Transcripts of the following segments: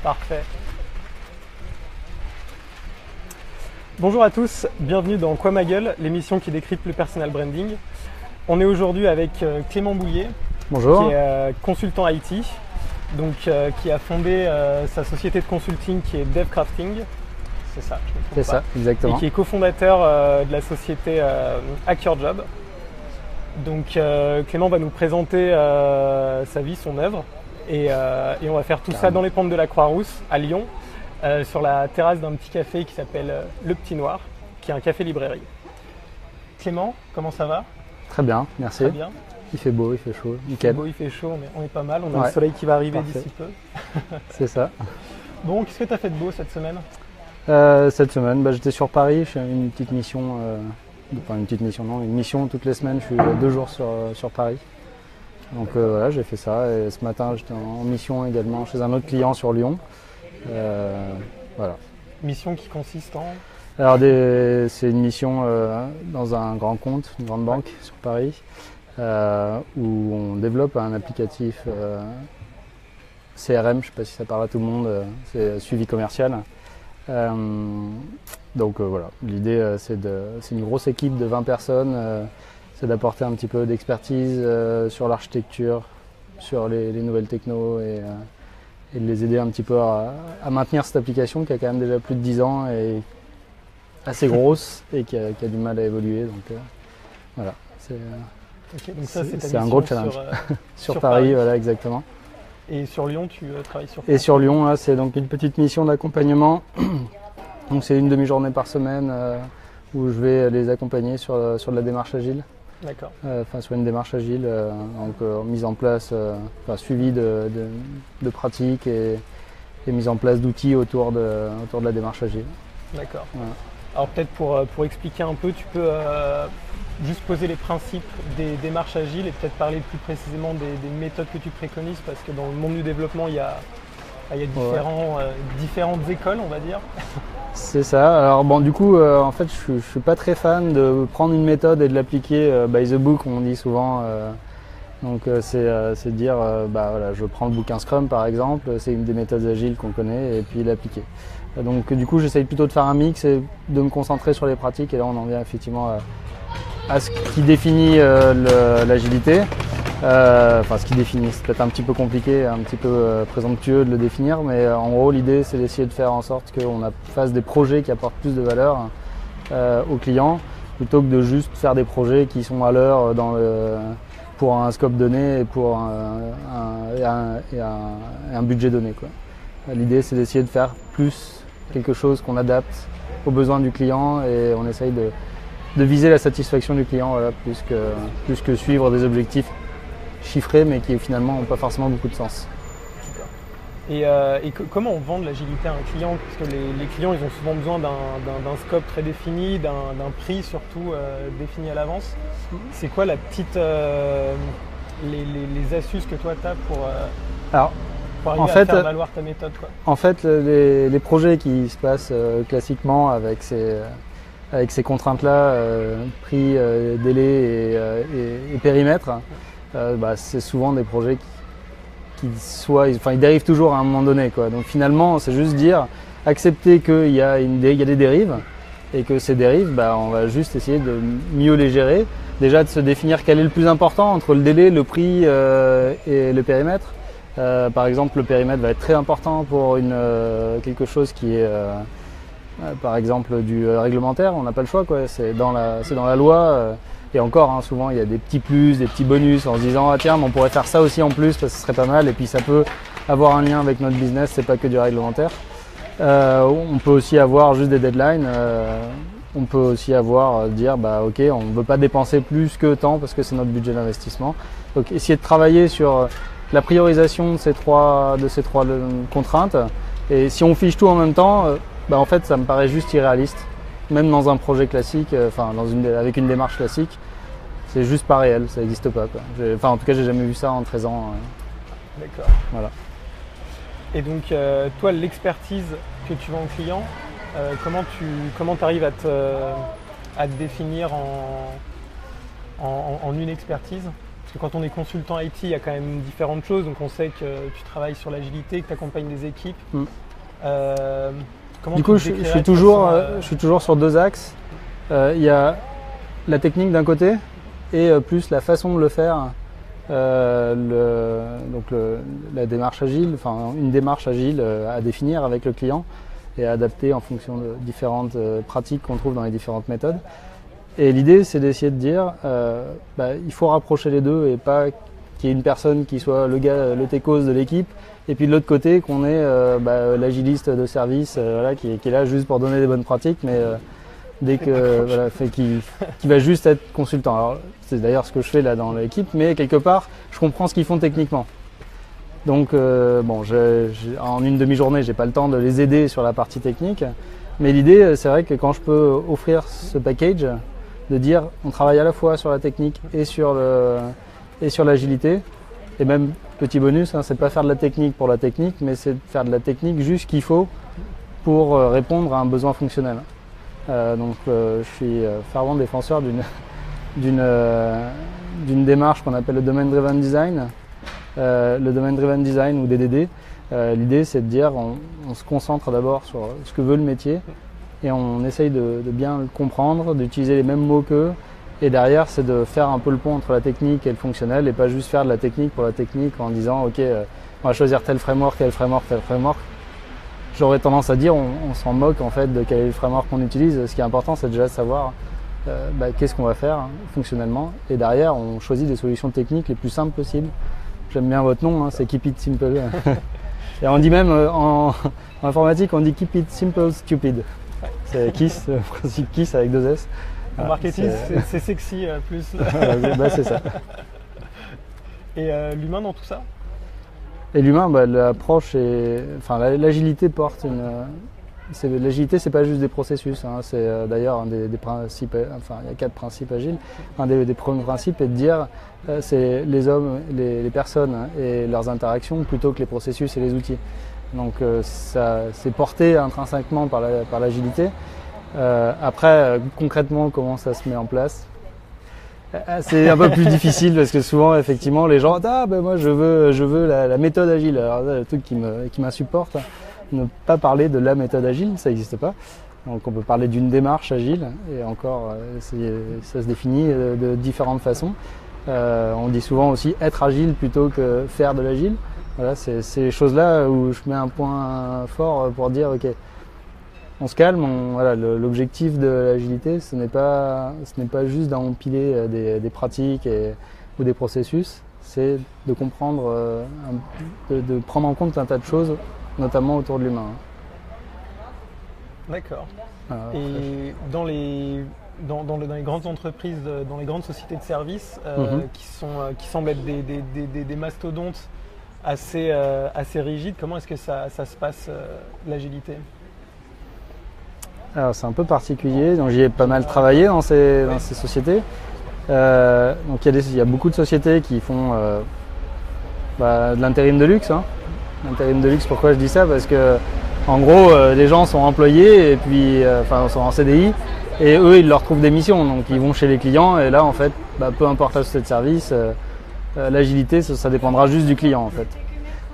Parfait. Bonjour à tous, bienvenue dans Quoi ma gueule, l'émission qui décrypte le personal branding. On est aujourd'hui avec Clément Bouillet, Bonjour. qui est consultant IT, donc qui a fondé sa société de consulting qui est DevCrafting. C'est ça, je me trompe C'est pas. ça, exactement. Et qui est cofondateur de la société Hack Your Job. Donc Clément va nous présenter sa vie, son œuvre, et on va faire tout ça dans les pentes de la Croix-Rousse à Lyon, sur la terrasse d'un petit café qui s'appelle Le Petit Noir, qui est un café-librairie. Clément, comment ça va? Très bien, merci. Très bien. Il fait beau, il fait chaud, Il fait nickel. beau, il fait chaud, on est pas mal, on a Ouais. le soleil qui va arriver Parfait. d'ici peu. C'est ça. Bon, qu'est-ce que tu as fait de beau cette semaine? Cette semaine, j'étais sur Paris, je fais une petite mission, enfin une petite mission, non, une mission toutes les semaines, je suis 2 jours sur Paris. Donc voilà, j'ai fait ça et ce matin j'étais en mission également chez un autre client sur Lyon. Voilà. Mission qui consiste en... Alors c'est une mission dans un grand compte, une grande banque sur Paris, où on développe un applicatif CRM, je ne sais pas si ça parle à tout le monde, c'est suivi commercial. Donc voilà, l'idée c'est une grosse équipe de 20 personnes, c'est d'apporter un petit peu d'expertise sur l'architecture, sur les nouvelles technos et de les aider un petit peu à maintenir cette application qui a quand même déjà plus de 10 ans et assez grosse et qui a du mal à évoluer. Donc voilà, Ok, donc ça, ta c'est un mission gros challenge. Sur Paris, voilà, exactement. Et sur Lyon, tu travailles sur quoi? Et sur Lyon, là, c'est donc une petite mission d'accompagnement. Donc c'est une demi-journée par semaine où je vais les accompagner sur de la démarche agile. D'accord. Enfin, sur une démarche agile, mise en place, suivi de pratiques et mise en place d'outils autour de la démarche agile. D'accord. Voilà. Alors peut-être pour expliquer un peu, tu peux juste poser les principes des démarches agiles et peut-être parler plus précisément des méthodes que tu préconises, parce que dans le monde du développement, il y a différentes écoles, on va dire. C'est ça. Alors bon, du coup, en fait, je suis pas très fan de prendre une méthode et de l'appliquer by the book, on dit souvent. Donc c'est de dire, voilà, je prends le bouquin Scrum par exemple, c'est une des méthodes agiles qu'on connaît, et puis l'appliquer. Donc du coup, j'essaye plutôt de faire un mix et de me concentrer sur les pratiques, et là on en vient effectivement à ce qui définit l'agilité. Ce qui définit, c'est peut-être un petit peu compliqué, un petit peu présomptueux de le définir, mais en gros l'idée c'est d'essayer de faire en sorte qu'on fasse des projets qui apportent plus de valeur aux clients, plutôt que de juste faire des projets qui sont à l'heure pour un scope donné et pour un budget donné, quoi. L'idée c'est d'essayer de faire plus quelque chose qu'on adapte aux besoins du client, et on essaye de viser la satisfaction du client, voilà, plus que suivre des objectifs chiffrés mais qui finalement n'ont pas forcément beaucoup de sens. Et comment on vend de l'agilité à un client? Parce que les clients, ils ont souvent besoin d'un scope très défini, d'un prix surtout défini à l'avance. C'est quoi la petite les astuces que toi tu as pour arriver à faire valoir ta méthode, quoi? En fait, les projets qui se passent classiquement avec ces contraintes-là, prix, délai et périmètre, c'est souvent des projets ils dérivent toujours à un moment donné, quoi. Donc finalement, c'est juste accepter qu'il y a des dérives, et que ces dérives, on va juste essayer de mieux les gérer. Déjà de se définir quel est le plus important entre le délai, le prix et le périmètre. Par exemple, le périmètre va être très important pour quelque chose qui est par exemple du réglementaire. On n'a pas le choix, quoi. C'est dans la loi. Et encore, souvent il y a des petits plus, des petits bonus en se disant tiens, mais on pourrait faire ça aussi en plus parce que ce serait pas mal, et puis ça peut avoir un lien avec notre business, c'est pas que du réglementaire. On peut aussi avoir juste des deadlines, on peut aussi dire ok, on ne veut pas dépenser plus que tant parce que c'est notre budget d'investissement. Donc essayer de travailler sur la priorisation de ces trois contraintes, et si on fiche tout en même temps, en fait ça me paraît juste irréaliste. Même dans un projet classique, avec une démarche classique, c'est juste pas réel, ça n'existe pas, quoi. En tout cas, j'ai jamais vu ça en 13 ans. D'accord. Voilà. Et donc, toi, l'expertise que tu vends au client, comment tu arrives à te définir en une expertise? Parce que quand on est consultant IT, il y a quand même différentes choses. Donc on sait que tu travailles sur l'agilité, que tu accompagnes des équipes. Du coup, je suis toujours sur deux axes. Il y a la technique d'un côté et plus la façon de le faire. La démarche agile, enfin une démarche agile à définir avec le client et à adapter en fonction de différentes pratiques qu'on trouve dans les différentes méthodes. Et l'idée, c'est d'essayer de dire, il faut rapprocher les deux et pas qu'il y ait une personne qui soit le techos de l'équipe et puis de l'autre côté qu'on ait l'agiliste de service qui est là juste pour donner des bonnes pratiques, mais dès que qui va juste être consultant. Alors, c'est d'ailleurs ce que je fais là dans l'équipe, mais quelque part, je comprends ce qu'ils font techniquement. Donc, en une demi-journée, j'ai pas le temps de les aider sur la partie technique, mais l'idée, c'est vrai que quand je peux offrir ce package, de dire, on travaille à la fois sur la technique et sur l'agilité, et même petit bonus, c'est pas faire de la technique pour la technique, mais c'est faire de la technique juste ce qu'il faut pour répondre à un besoin fonctionnel. Je suis fervent défenseur d'une démarche qu'on appelle le Domain Driven Design. Le Domain Driven Design ou DDD, l'idée c'est de dire on se concentre d'abord sur ce que veut le métier et on essaye de bien le comprendre, d'utiliser les mêmes mots qu'eux, et derrière c'est de faire un peu le pont entre la technique et le fonctionnel et pas juste faire de la technique pour la technique en disant ok on va choisir tel framework, tel framework, tel framework. J'aurais tendance à dire on s'en moque en fait de quel est le framework qu'on utilise. Ce qui est important, c'est déjà de savoir qu'est-ce qu'on va faire fonctionnellement. Et derrière, on choisit des solutions techniques les plus simples possibles. J'aime bien votre nom, c'est Keep It Simple. Et on dit même en informatique, on dit Keep It Simple Stupid. C'est KISS, le principe KISS avec 2 S. En marketing, c'est sexy plus. C'est ça. Et l'humain dans tout ça? Et l'humain, l'approche l'agilité porte l'agilité, c'est pas juste des processus, c'est d'ailleurs un des principes, il y a 4 principes agiles. Un des premiers principes est de dire c'est les hommes, les personnes et leurs interactions plutôt que les processus et les outils. Donc c'est porté intrinsèquement par l'agilité. Après, concrètement, comment ça se met en place? C'est un peu plus difficile parce que souvent, effectivement, les gens moi je veux la méthode agile. Alors là, le truc qui m'insupporte, ne pas parler de la méthode agile, ça n'existe pas. Donc on peut parler d'une démarche agile et encore, ça se définit de différentes façons. On dit souvent aussi être agile plutôt que faire de l'agile. Voilà, c'est ces choses-là où je mets un point fort pour dire ok. On se calme, l'objectif de l'agilité, ce n'est pas juste d'empiler des pratiques ou des processus, c'est de comprendre, de prendre en compte un tas de choses, notamment autour de l'humain. D'accord. Et dans les grandes entreprises, dans les grandes sociétés de services, qui semblent être des mastodontes assez rigides, comment est-ce que ça se passe, l'agilité ? Alors c'est un peu particulier, donc j'y ai pas mal travaillé dans ces sociétés. Donc il y a beaucoup de sociétés qui font de l'intérim de luxe. L'intérim de luxe, pourquoi je dis ça? Parce que en gros les gens sont employés et puis sont en CDI et eux ils leur trouvent des missions, donc ils vont chez les clients et là en fait peu importe la société de service, l'agilité ça dépendra juste du client en fait.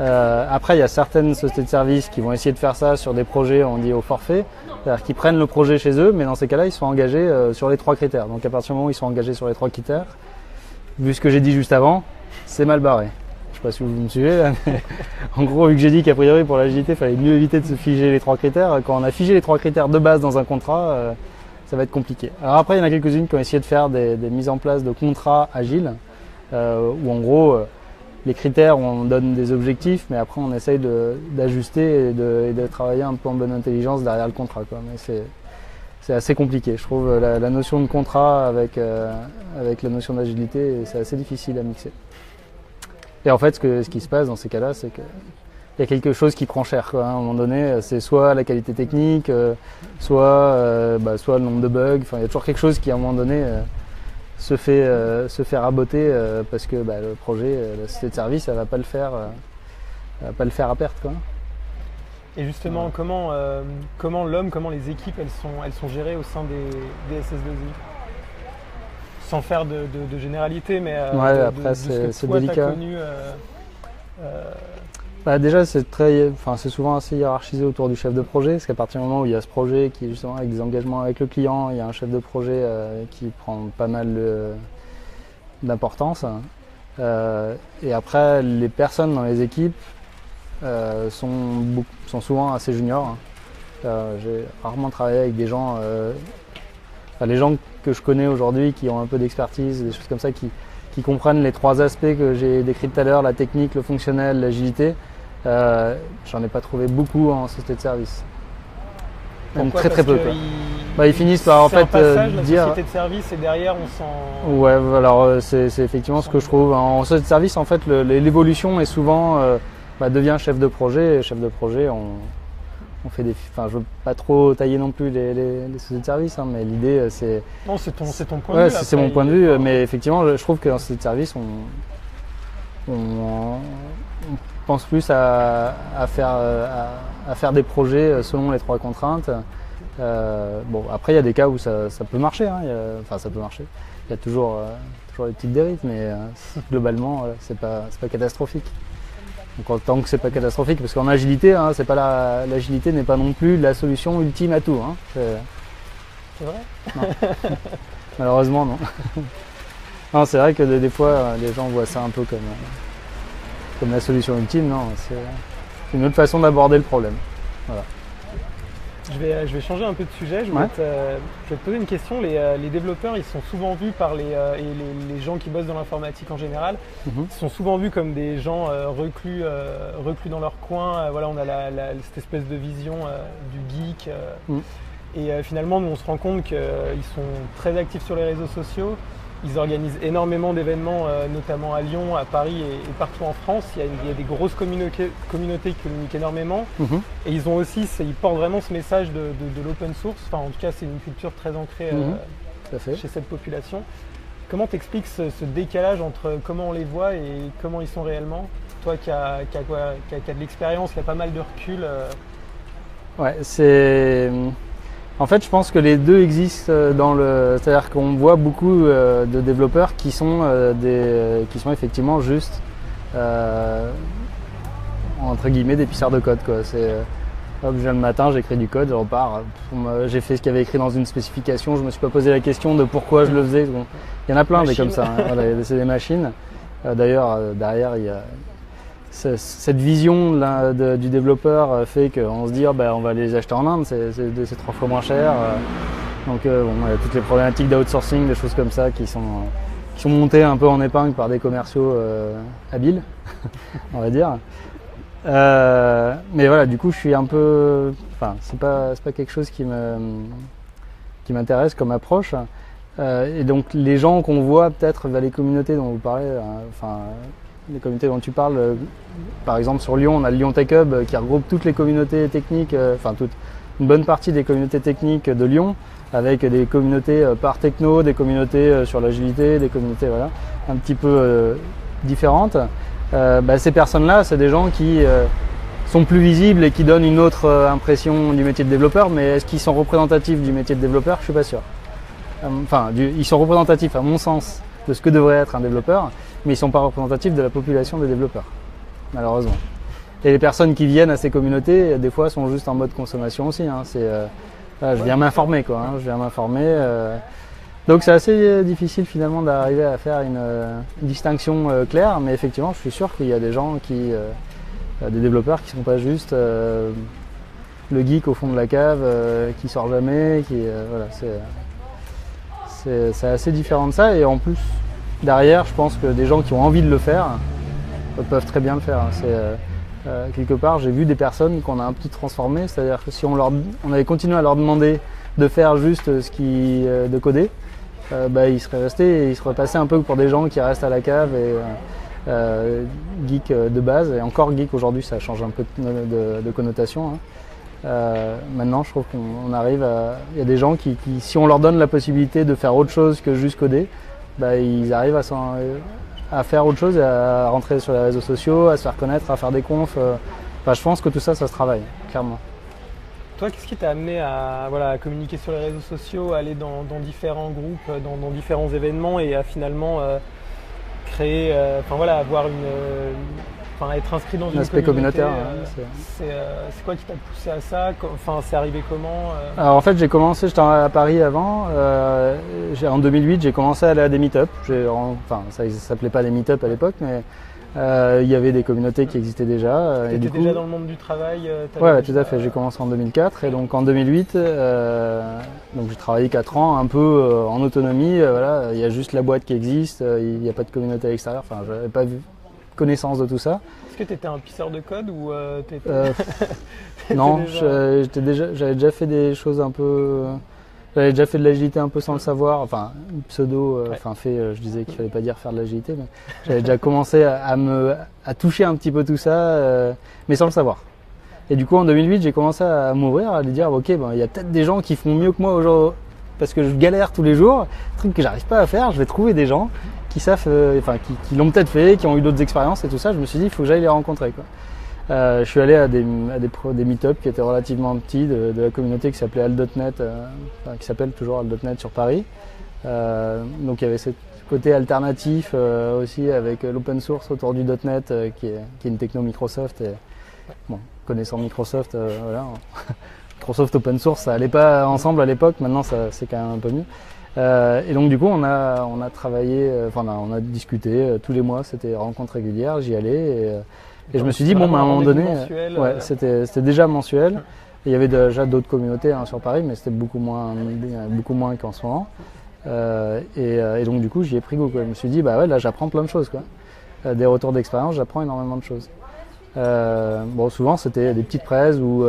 Après, il y a certaines sociétés de services qui vont essayer de faire ça sur des projets, on dit au forfait, c'est-à-dire qu'ils prennent le projet chez eux, mais dans ces cas-là, ils sont engagés sur les 3 critères. Donc à partir du moment où ils sont engagés sur les 3 critères, vu ce que j'ai dit juste avant, c'est mal barré. Je ne sais pas si vous me suivez là, mais en gros, vu que j'ai dit qu'a priori pour l'agilité, il fallait mieux éviter de se figer les 3 critères, quand on a figé les 3 critères de base dans un contrat, ça va être compliqué. Alors après, il y en a quelques-unes qui ont essayé de faire des mises en place de contrats agiles, où en gros, les critères, on donne des objectifs, mais après on essaye d'ajuster et de travailler un peu en bonne intelligence derrière le contrat, quoi. Mais c'est assez compliqué. Je trouve la notion de contrat avec la notion d'agilité, c'est assez difficile à mixer. Et en fait, ce qui se passe dans ces cas-là, c'est qu'il y a quelque chose qui prend cher, quoi. À un moment donné, c'est soit la qualité technique, soit le nombre de bugs. Il y a toujours quelque chose qui, à un moment donné, se fait raboter parce que le projet, la société de service, elle va pas le faire à perte, quoi. Et justement, comment les équipes, elles sont gérées au sein des SS2I? sans faire de généralité, mais après, de ce que c'est toi délicat. t'as connu. Déjà, c'est souvent assez hiérarchisé autour du chef de projet, parce qu'à partir du moment où il y a ce projet qui est justement avec des engagements avec le client, il y a un chef de projet qui prend pas mal d'importance. Et après, les personnes dans les équipes sont souvent assez juniors. J'ai rarement travaillé avec des gens, les gens que je connais aujourd'hui qui ont un peu d'expertise, des choses comme ça, qui comprennent les 3 aspects que j'ai décrits tout à l'heure, la technique, le fonctionnel, l'agilité. J'en ai pas trouvé beaucoup en société de service. Même Pourquoi? très peu. Parce Quoi. Ils finissent par en fait un passage, la dire. société de service, et derrière on sent. Ouais, alors c'est effectivement ce que je trouve. En société de service, en fait, l'évolution est souvent devient chef de projet. Et chef de projet, on fait des. Enfin, je veux pas trop tailler non plus les sociétés de service, mais l'idée c'est. Non, c'est ton point de Ouais, vue. c'est mon point de vue, mais effectivement, je trouve qu'en société de service, on pense plus à faire des projets selon les 3 contraintes. Après, il y a des cas où ça peut marcher. Ça peut marcher. Il y a toujours des petites dérives, mais globalement, c'est pas catastrophique. Donc, tant que c'est pas catastrophique, parce qu'en agilité, l'agilité n'est pas non plus la solution ultime à tout. C'est vrai? Non. Malheureusement, non. Non, c'est vrai que des fois, les gens voient ça un peu comme la solution ultime. Non, c'est une autre façon d'aborder le problème. Voilà. Je vais changer un peu de sujet. Je vais te poser une question. Les développeurs, ils sont souvent vus par les gens qui bossent dans l'informatique en général. Ils sont souvent vus comme des gens reclus dans leur coin. On a cette espèce de vision du geek. Et finalement, nous, on se rend compte qu'ils sont très actifs sur les réseaux sociaux. Ils organisent énormément d'événements, notamment à Lyon, à Paris et partout en France. Il y a des grosses communautés qui communiquent énormément. Et ils portent vraiment ce message de l'open source. Enfin, en tout cas, c'est une culture très ancrée chez cette population. Comment t'expliques ce décalage entre comment on les voit et comment ils sont réellement? Toi qui as de l'expérience, qui a pas mal de recul. En fait, je pense que les deux existent c'est-à-dire qu'on voit beaucoup de développeurs qui sont effectivement juste entre guillemets des pisseurs de code, quoi. Je viens le matin, j'écris du code, je repars. J'ai fait ce qu'il y avait écrit dans une spécification. Je me suis pas posé la question de pourquoi je le faisais. Bon, il y en a plein des comme ça. C'est des machines. D'ailleurs, derrière, il y a cette vision du développeur fait qu'on se dit on va les acheter en Inde, c'est 3 fois moins cher. Donc il y a toutes les problématiques d'outsourcing, des choses comme ça qui sont montées un peu en épingle par des commerciaux habiles, on va dire. Mais voilà, du coup je suis un peu. C'est pas quelque chose qui m'intéresse comme approche. Et donc les gens qu'on voit peut-être les communautés dont vous parlez, les communautés dont tu parles, par exemple sur Lyon, on a le Lyon Tech Hub qui regroupe toutes les communautés techniques, une bonne partie des communautés techniques de Lyon, avec des communautés par techno, des communautés sur l'agilité, des communautés un petit peu différentes. Ces personnes-là, c'est des gens qui sont plus visibles et qui donnent une autre impression du métier de développeur, mais est-ce qu'ils sont représentatifs du métier de développeur? Je suis pas sûr. Ils sont représentatifs à mon sens de ce que devrait être un développeur, mais ils ne sont pas représentatifs de la population des développeurs, malheureusement. Et les personnes qui viennent à ces communautés, des fois, sont juste en mode consommation aussi. Je viens m'informer, quoi. Je viens m'informer. Donc c'est assez difficile finalement d'arriver à faire une distinction claire, mais effectivement, je suis sûr qu'il y a des gens des développeurs qui ne sont pas juste le geek au fond de la cave, qui sort jamais, c'est assez différent de ça. Et en plus, derrière, je pense que des gens qui ont envie de le faire peuvent très bien le faire. Quelque part, j'ai vu des personnes qu'on a un petit transformées, c'est-à-dire que si on avait continué à leur demander de faire juste de coder, ils seraient restés et ils seraient passés un peu pour des gens qui restent à la cave et geek de base. Et encore geek aujourd'hui, ça change un peu de connotation. Maintenant, je trouve qu'on arrive il y a des gens qui, si on leur donne la possibilité de faire autre chose que juste coder, ils arrivent à faire autre chose, à rentrer sur les réseaux sociaux, à se faire connaître, à faire des confs. Je pense que tout ça, ça se travaille, clairement. Toi, qu'est-ce qui t'a amené à communiquer sur les réseaux sociaux, à aller dans différents groupes, dans différents événements et à finalement créer, avoir être inscrit dans une aspect communauté communautaire. c'est quoi qui t'a poussé à ça? C'est arrivé comment Alors en fait, j'étais à Paris avant. En 2008, j'ai commencé à aller à des meet-up. Ça ne s'appelait pas des meet-up à l'époque, mais il y avait des communautés qui existaient déjà. Tu étais déjà dans le monde du travail Ouais, tout à fait. J'ai commencé en 2004 et donc en 2008, donc j'ai travaillé 4 ans un peu en autonomie. Voilà, il y a juste la boîte qui existe, il n'y a pas de communauté à l'extérieur. Enfin, j'avais pas vu connaissance de tout ça. Est-ce que tu étais un pisseur de code ou non, j'avais déjà fait des choses un peu. J'avais déjà fait de l'agilité un peu sans le savoir, enfin pseudo, je disais qu'il fallait pas dire faire de l'agilité, mais j'avais déjà commencé à toucher un petit peu tout ça, mais sans le savoir. Et du coup en 2008 j'ai commencé à m'ouvrir, à lui dire ok, il y a peut-être des gens qui font mieux que moi aujourd'hui, parce que je galère tous les jours, truc que j'arrive pas à faire, je vais trouver des gens qui savent, qui l'ont peut-être fait, qui ont eu d'autres expériences et tout ça. Je me suis dit il faut que j'aille les rencontrer, quoi. Je suis allé à des meet-up qui étaient relativement petits de la communauté qui s'appelait Al.net, qui s'appelle toujours Al.net sur Paris. Donc il y avait ce côté alternatif aussi avec l'open source autour du .net qui est une techno Microsoft. Et, bon, connaissant Microsoft, voilà, Microsoft open source, ça allait pas ensemble à l'époque. Maintenant, c'est quand même un peu mieux. Et donc du coup, on a travaillé, on a discuté tous les mois. C'était rencontres régulières. J'y allais. Et je me suis dit, à un moment donné, c'était déjà mensuel. Et il y avait déjà d'autres communautés sur Paris, mais c'était beaucoup moins qu'en ce moment. Et donc du coup, j'y ai pris goût, quoi. Je me suis dit, là, j'apprends plein de choses, quoi. Des retours d'expérience, j'apprends énormément de choses. Souvent, c'était des petites presse où